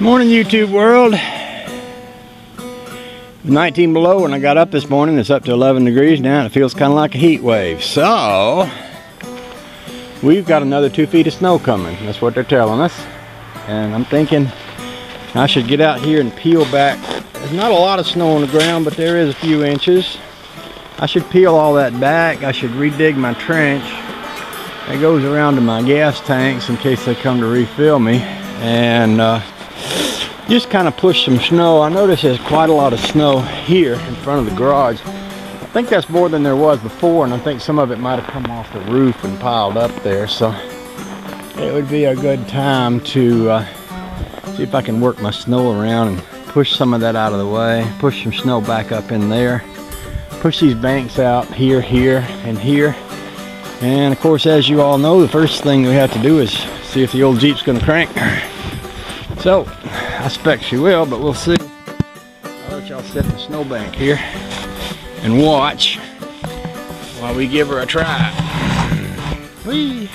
Morning, YouTube world. 19 below when I got up this morning. It's up to 11 degrees now, and it feels kind of like a heat wave. So we've got another 2 feet of snow coming. That's what they're telling us. And I'm thinking I should get out here and peel back. There's not a lot of snow on the ground, but there is a few inches. I should peel all that back. I should redig my trench. It goes around to my gas tanks in case they come to refill me. And just kind of push some snow. I notice there's quite a lot of snow here in front of the garage. I think that's more than there was before, and I think some of it might have come off the roof and piled up there. So it would be a good time to see if I can work my snow around and push some of that out of the way, push some snow back up in there, push these banks out here, here, and here. And of course, as you all know, the first thing we have to do is see if the old Jeep's gonna crank. So I expect she will, but we'll see. I'll let y'all sit in the snowbank here and watch while we give her a try. Whee!